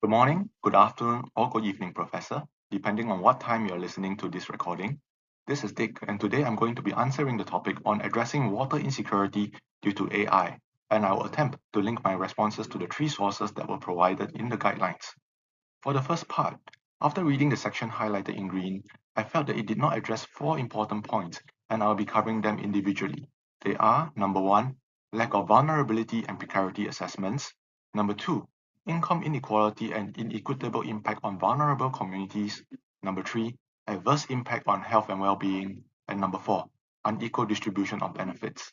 Good morning, good afternoon, or good evening, Professor, depending on what time you're listening to this recording. This is Dick, and today I'm going to be answering the topic on addressing water insecurity due to AI, and I will attempt to link my responses to the three sources that were provided in the guidelines. For the first part, after reading the section highlighted in green, I felt that it did not address four important points, and I'll be covering them individually. They are, number one, lack of vulnerability and precarity assessments. Number two, income inequality and inequitable impact on vulnerable communities. Number three, adverse impact on health and well-being. And number four, unequal distribution of benefits.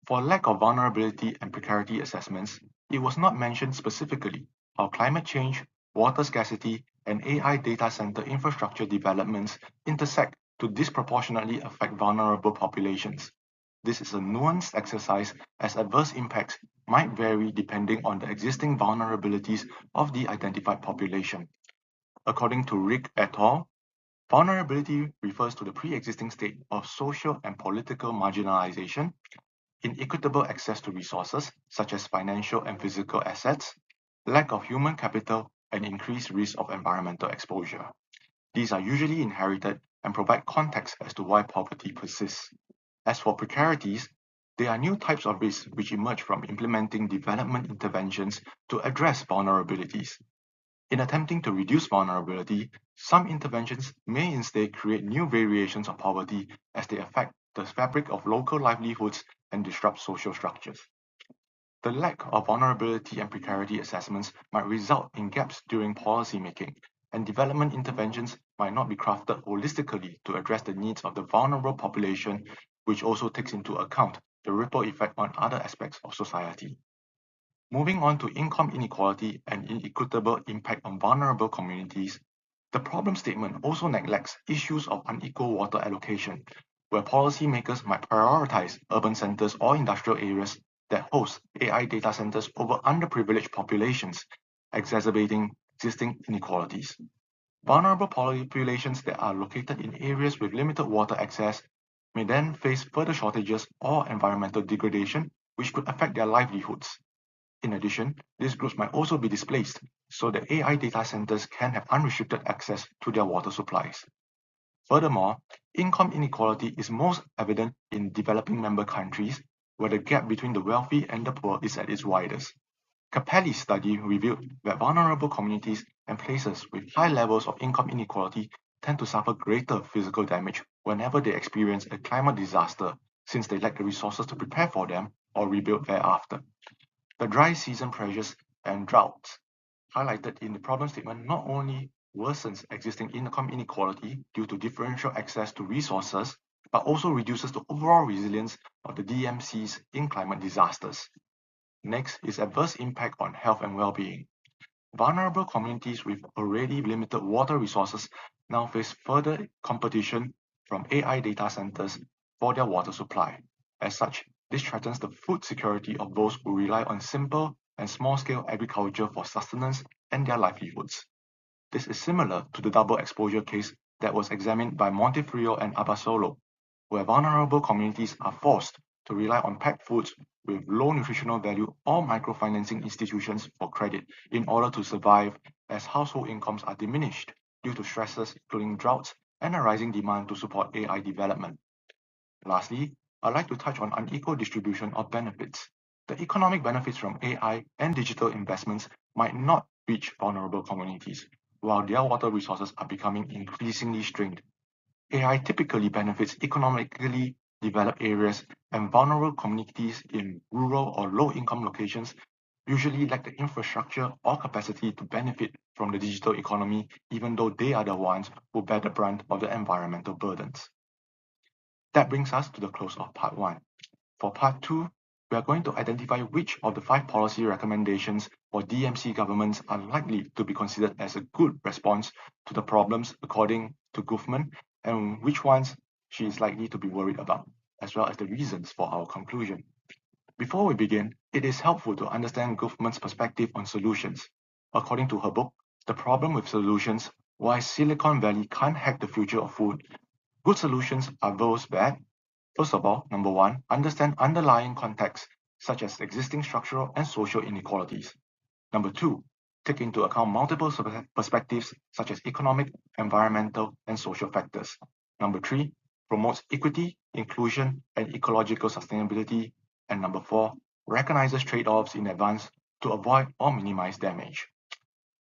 For lack of vulnerability and precarity assessments, it was not mentioned specifically how climate change, water scarcity, and AI data center infrastructure developments intersect to disproportionately affect vulnerable populations. This is a nuanced exercise as adverse impacts might vary depending on the existing vulnerabilities of the identified population. According to Rick et al., vulnerability refers to the pre-existing state of social and political marginalization, inequitable access to resources, such as financial and physical assets, lack of human capital, and increased risk of environmental exposure. These are usually inherited and provide context as to why poverty persists. As for precarities, they are new types of risks which emerge from implementing development interventions to address vulnerabilities. In attempting to reduce vulnerability, some interventions may instead create new variations of poverty as they affect the fabric of local livelihoods and disrupt social structures. The lack of vulnerability and precarity assessments might result in gaps during policymaking, and development interventions might not be crafted holistically to address the needs of the vulnerable population, which also takes into account the ripple effect on other aspects of society. Moving on to income inequality and inequitable impact on vulnerable communities, the problem statement also neglects issues of unequal water allocation, where policymakers might prioritize urban centers or industrial areas that host AI data centers over underprivileged populations, exacerbating existing inequalities. Vulnerable populations that are located in areas with limited water access may then face further shortages or environmental degradation, which could affect their livelihoods. In addition, these groups might also be displaced so that AI data centers can have unrestricted access to their water supplies. Furthermore, income inequality is most evident in developing member countries, where the gap between the wealthy and the poor is at its widest. Capelli's study revealed that vulnerable communities and places with high levels of income inequality tend to suffer greater physical damage whenever they experience a climate disaster, since they lack the resources to prepare for them or rebuild thereafter. The dry season pressures and droughts highlighted in the problem statement not only worsens existing income inequality due to differential access to resources, but also reduces the overall resilience of the DMCs in climate disasters. Next is adverse impact on health and well-being. Vulnerable communities with already limited water resources now face further competition from AI data centers for their water supply. As such, this threatens the food security of those who rely on simple and small-scale agriculture for sustenance and their livelihoods. This is similar to the double exposure case that was examined by Montefiore and Abasolo, where vulnerable communities are forced to rely on packed foods with low nutritional value or microfinancing institutions for credit in order to survive, as household incomes are diminished due to stresses including droughts and a rising demand to support AI development. Lastly, I'd like to touch on unequal distribution of benefits. The economic benefits from AI and digital investments might not reach vulnerable communities, while their water resources are becoming increasingly strained. AI typically benefits economically developed areas, and vulnerable communities in rural or low-income locations usually lack the infrastructure or capacity to benefit from the digital economy, even though they are the ones who bear the brunt of the environmental burdens. That brings us to the close of part 1. For part 2, we are going to identify which of the 5 policy recommendations for DMC governments are likely to be considered as a good response to the problems according to Guzman, and which ones she is likely to be worried about, as well as the reasons for our conclusion. Before we begin, it is helpful to understand Guzman's perspective on solutions. According to her book, The Problem with Solutions: Why Silicon Valley Can't Hack the Future of Food, good solutions are those that, first of all, number 1, understand underlying contexts, such as existing structural and social inequalities. Number 2, take into account multiple perspectives such as economic, environmental, and social factors. Number 3, promotes equity, inclusion, and ecological sustainability. And number 4, recognizes trade-offs in advance to avoid or minimize damage.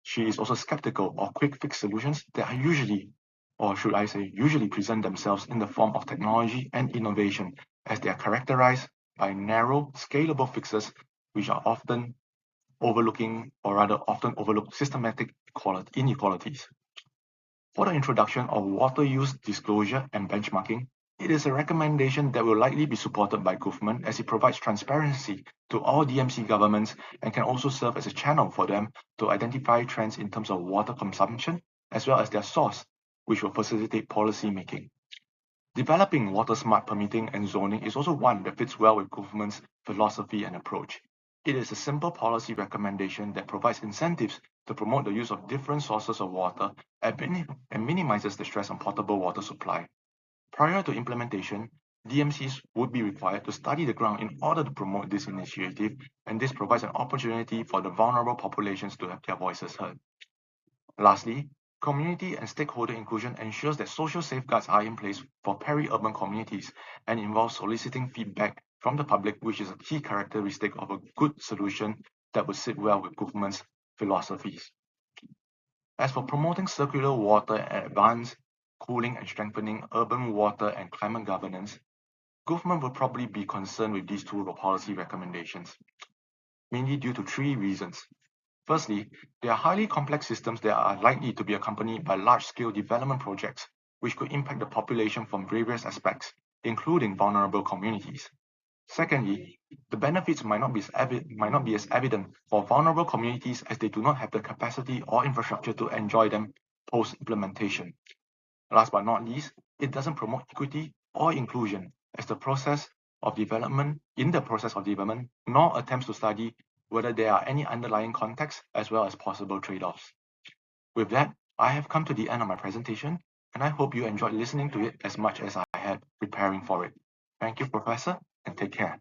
She is also skeptical of quick fix solutions that are usually, or should I say, usually present themselves in the form of technology and innovation, as they are characterized by narrow, scalable fixes, which are often overlooking, or rather often overlook systematic inequalities. For the introduction of water use disclosure and benchmarking, it is a recommendation that will likely be supported by government as it provides transparency to all DMC governments and can also serve as a channel for them to identify trends in terms of water consumption as well as their source, which will facilitate policy making. Developing water smart permitting and zoning is also one that fits well with government's philosophy and approach. It is a simple policy recommendation that provides incentives to promote the use of different sources of water and minimizes the stress on potable water supply. Prior to implementation, DMCs would be required to study the ground in order to promote this initiative, and this provides an opportunity for the vulnerable populations to have their voices heard. Lastly, community and stakeholder inclusion ensures that social safeguards are in place for peri-urban communities and involves soliciting feedback from the public, which is a key characteristic of a good solution that would sit well with government's philosophies. As for promoting circular water and advanced cooling and strengthening urban water and climate governance, government will probably be concerned with these two policy recommendations, mainly due to 3 reasons. Firstly, they are highly complex systems that are likely to be accompanied by large-scale development projects, which could impact the population from various aspects, including vulnerable communities. Secondly, the benefits might not be as evident for vulnerable communities as they do not have the capacity or infrastructure to enjoy them post-implementation. Last but not least, it doesn't promote equity or inclusion as the process of development, nor attempts to study whether there are any underlying contexts as well as possible trade-offs. With that, I have come to the end of my presentation, and I hope you enjoyed listening to it as much as I had preparing for it. Thank you, Professor, and take care.